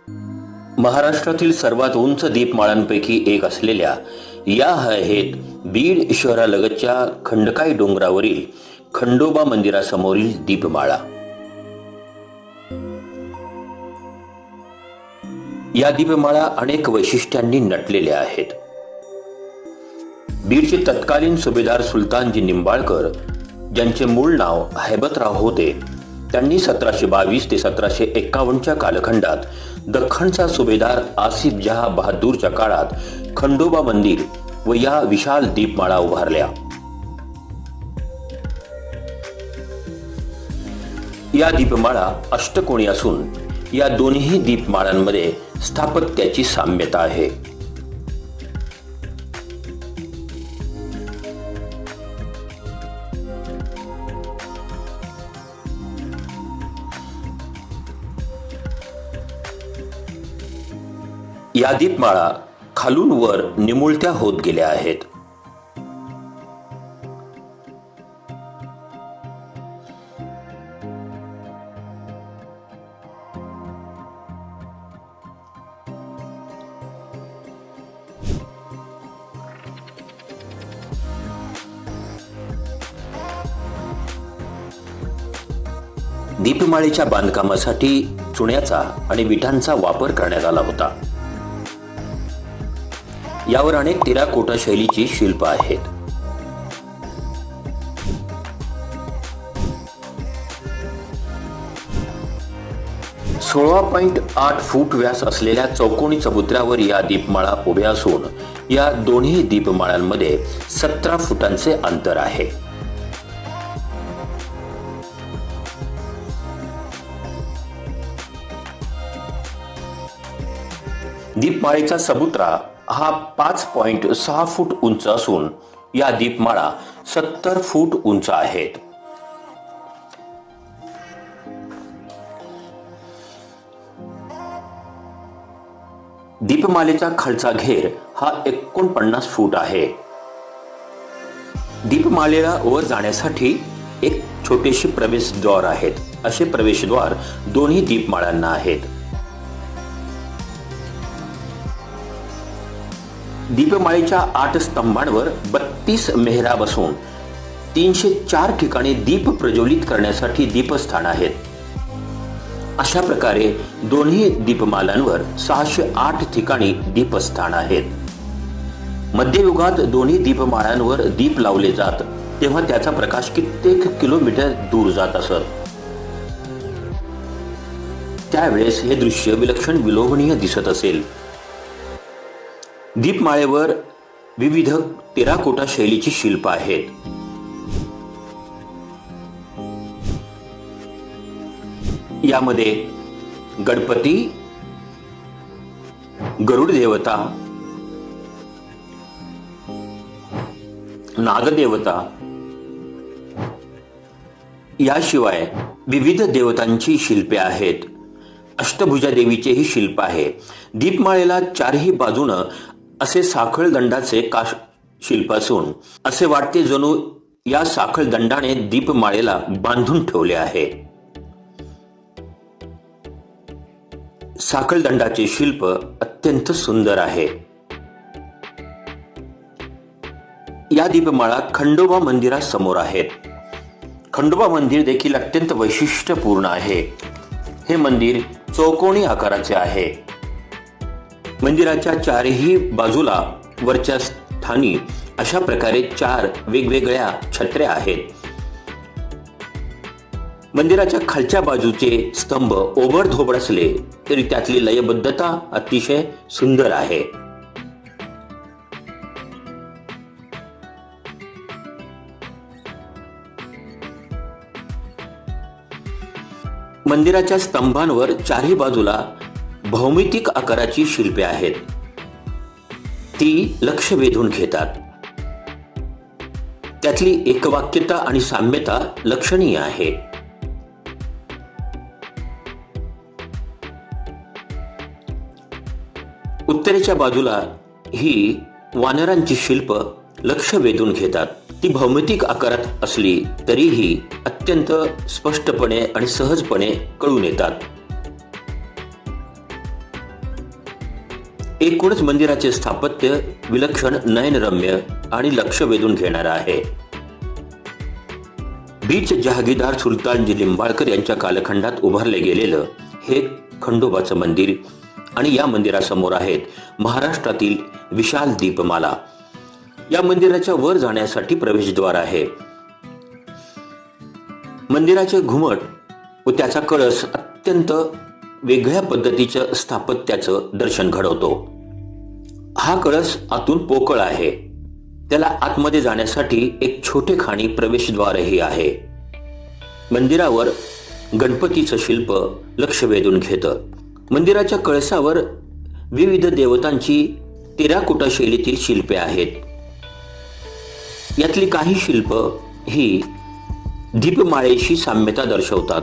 महाराष्ट्रातील सर्वात उंच दीपमाळांपैकी एक असलेल्या या आहेत बीड शहरालगतच्या खंडकाई डोंगरावरील खंडोबा मंदिरासमोरील दीपमाळा। या दीपमाळा अनेक वैशिष्ट्यांनी नटलेल्या आहेत। बीडचे तत्कालीन सुभेदार सुलतानजी निंबाळकर, ज्यांचे मूळ नाव हैबतराव होते, त्यांनी 1722 ते 1751च्या कालखंडात दख्खनचा सुभेदार आसिफ जहा बहादूरच्या काळात खंडोबा मंदिर व या विशाल दीपमाळा उभारल्या। या दीपमाळा अष्टकोनी असून या दोन्ही दीपमाळांमध्ये स्थापत्याची साम्यता आहे। या दीपमाळा खालून वर निमुळत्या होत गेल्या आहेत। दीपमाळेच्या बांधकामासाठी चुन्याचा आणि विटांचा वापर करण्यात आला होता। यावर अनेक टेराकोटा शैलीची शिल्प आहेत। .8 फूट व्यास असलेल्या चौकोनी चबुतऱ्यावर या दीपमाळा उभ्या असून या दोन्ही दीपमाळांमध्ये 17 फुटांचे अंतर आहे। दीपमाळेचा चबुतरा हा 5.6 फूट उंच असून या दीपमाळा 70 फूट उंच आहेत। दीपमालेचा खालचा घेर हा 49 फूट आहे। दीपमालेला वर जाण्यासाठी एक छोटेसे प्रवेशद्वार आहेत। असे प्रवेशद्वार दोन्ही दीपमाळांना आहेत। दीपमाळेच्या 8 स्तंभांवर 32 मेहराब असून 304 ठिकाणी दीप प्रज्वलित करण्यासाठी दीपस्थान आहेत। अशा प्रकारे दोन्ही दीपमालांवर 608 ठिकाणी दीपस्थान आहेत। मध्ययुगात दोन्ही दीपमाळांवर दीप लावले जात तेव्हा त्याचा प्रकाश कित्येक किलोमीटर दूर जात असत। त्यावेळेस हे दृश्य विलक्षण विलोभनीय दिसत असेल। दीपमाळेवर विविध टेराकोटा शैलीची शिल्प आहेत। यामध्ये गणपती, गरुड देवता, नागदेवता याशिवाय विविध देवतांची शिल्पे आहेत। अष्टभुजा देवीचेही शिल्प आहे। दीपमाळेला चारही बाजूनं असे साखळ दंडाचे शिल्प असून असे वाटते जणू या साखळ दंडाने दीपमाळेला बांधून ठेवले आहे। साखळ दंडाचे शिल्प अत्यंत सुंदर आहे। या दीपमाळा खंडोबा मंदिरासमोर आहेत। खंडोबा मंदिर देखील अत्यंत वैशिष्ट्यपूर्ण आहे। हे मंदिर चौकोनी आकाराचे आहे। मंदिराच्या चारही बाजूला वरच्या स्थानी अशा प्रकारे 4 वेगवेगळ्या छत्र्या आहेत। मंदिराच्या खालच्या बाजूचे स्तंभ ओबडधोबड असले तरी त्यातली लयबद्धता अतिशय सुंदर आहे। मंदिराच्या स्तंभांवर चारही बाजूला भौमितिक आकाराची शिल्पे आहेत। ती लक्ष वेधून घेतात। त्यातली एकवाक्यता आणि साम्यता लक्षणीय आहे। उत्तरेच्या बाजूला ही वानरांची शिल्प लक्ष वेधून घेतात। ती भौमितिक आकारात असली तरीही अत्यंत स्पष्टपणे आणि सहजपणे कळून येतात। एकूणच मंदिराचे स्थापत्य विलक्षण, नयनरम्य आणि लक्ष वेधून घेणारं आहे. बीडचे जहागीरदार सुलतानजी लिंबाळकर यांच्या कालखंडात उभारले गेलेलं हे खंडोबाचं मंदिर आणि या मंदिरासमोर आहेत महाराष्ट्रातील विशाल दीपमाला. या मंदिराच्या वर जाण्यासाठी प्रवेशद्वार आहे. मंदिराचे घुमट व त्याचा कळस अत्यंत वेगळ्या पद्धतीच्या स्थापत्याचं दर्शन घडवतो. हा कळस आतून पोकळ आहे. त्याला आतमध्ये जाण्यासाठी एक छोटे खाणी प्रवेशद्वारही आहे. मंदिरावर गणपतीचं शिल्प लक्ष वेधून घेतं. मंदिराच्या कळसावर विविध देवतांची टेराकोटा शैलीतील शिल्पे आहेत. यातली काही शिल्प ही दीपमाळेशी साम्यता दर्शवतात.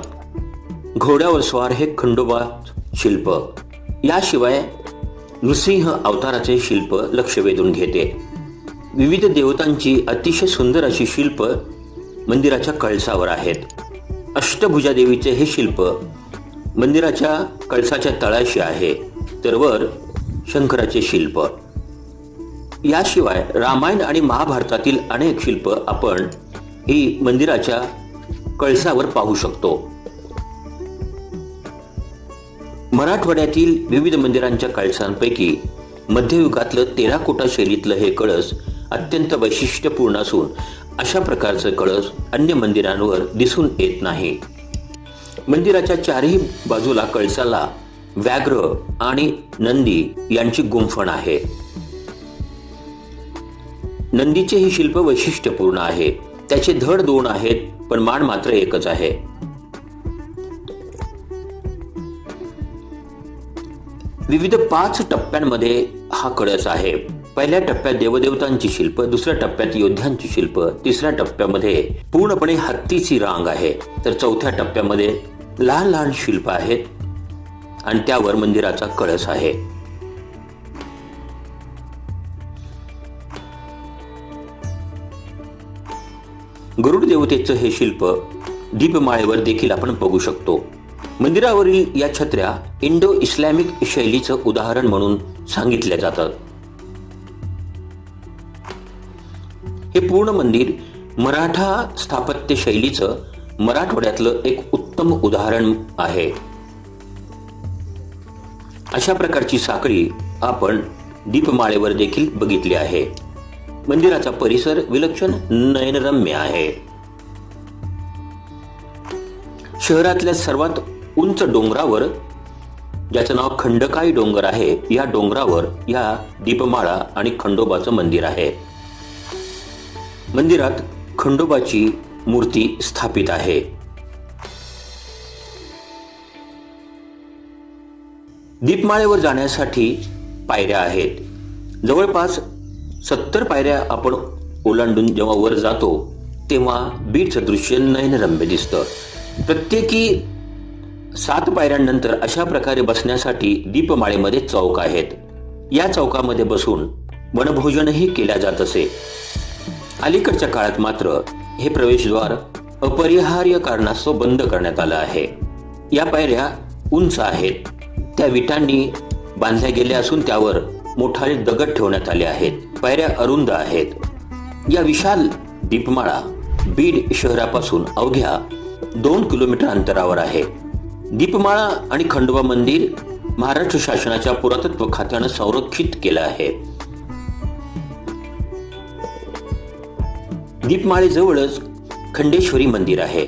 घोड्यावर स्वार हे खंडोबा शिल्प, याशिवाय नृसिंह अवताराचे शिल्प लक्ष वेधून घेते. विविध देवतांची अतिशय सुंदर अशी शिल्प मंदिराच्या कळसावर आहेत. अष्टभुजा देवीचे हे शिल्प मंदिराच्या कळसाच्या तळाशी आहे, तर वर शंकराचे शिल्प. याशिवाय रामायण आणि महाभारतातील अनेक शिल्प आपण ही मंदिराच्या कळसावर पाहू शकतो. मराठवाड्यातील विविध मंदिरांच्या कळसांपैकी मध्ययुगातलं टेराकोटा शैलीतलं हे कळस अत्यंत वैशिष्ट्यपूर्ण असून अशा प्रकारचं कळस अन्य मंदिरांवर दिसून येत नाही. मंदिराच्या चारही बाजूला कळसाला व्याघ्र आणि नंदी यांची गुंफण आहे. नंदीचे हे शिल्प वैशिष्ट्यपूर्ण आहे. त्याचे धड 2 आहेत, पण मान मात्र एकच आहे. विविध 5 टप्प्यांमध्ये हा कळस आहे. पहिल्या टप्प्यात देवदेवतांची शिल्प, दुसऱ्या टप्प्यात योद्ध्यांची शिल्प, तिसऱ्या टप्प्यामध्ये पूर्णपणे हत्तीची रांग आहे, तर चौथ्या टप्प्यामध्ये लहान लहान शिल्प आहेत आणि त्यावर मंदिराचा कळस आहे. गरुड देवतेचं हे शिल्प दीपमाळेवर देखील आपण बघू शकतो. मंदिरावरील या छत्र्या इंडो इस्लामिक शैलीचं उदाहरण म्हणून सांगितल्या जातात. हे पूर्ण मंदिर मराठा स्थापत्य शैलीचं मराठवाड्यातलं एक उत्तम उदाहरण आहे. अशा प्रकारची साखळी आपण दीपमाळेवर देखील बघितली आहे. मंदिराचा परिसर विलक्षण, नयनरम्य आहे. शहरातल्या सर्वात उंच डोंगरावर, ज्याचं नाव खंडकाई डोंगर आहे, या डोंगरावर या दीपमाळा आणि खंडोबाचं मंदिर आहे. मंदिरात खंडोबाची मूर्ती स्थापित आहे. दीपमाळेवर जाण्यासाठी पायऱ्या आहेत. जवळपास 70 पायऱ्या आपण ओलांडून जेव्हा वर जातो तेव्हा बीडचं दृश्य नयनरम्य दिसतं. प्रत्येकी 7 पायऱ्यांनंतर अशा प्रकारे बसण्यासाठी दीपमाळेमध्ये चौक आहेत. या चौकामध्ये बसून वनभोजनही केल्या जात असे. अलीकडच्या काळात मात्र हे प्रवेशद्वार अपरिहार्य कारणास्तव बंद करण्यात आलं आहे. या पायऱ्या उंच आहेत. त्या विटांनी बांधल्या गेल्या असून त्यावर मोठाले दगड ठेवण्यात आले आहेत. पायऱ्या अरुंद आहेत. या विशाल दीपमाळा बीड शहरापासून अवघ्या 2 किलोमीटर अंतरावर आहे. दीपमाळा आणि खंडोबा मंदिर महाराष्ट्र शासनाच्या पुरातत्व खात्यानं संरक्षित केलं आहे. दीपमाळेजवळच खंडेश्वरी मंदिर आहे.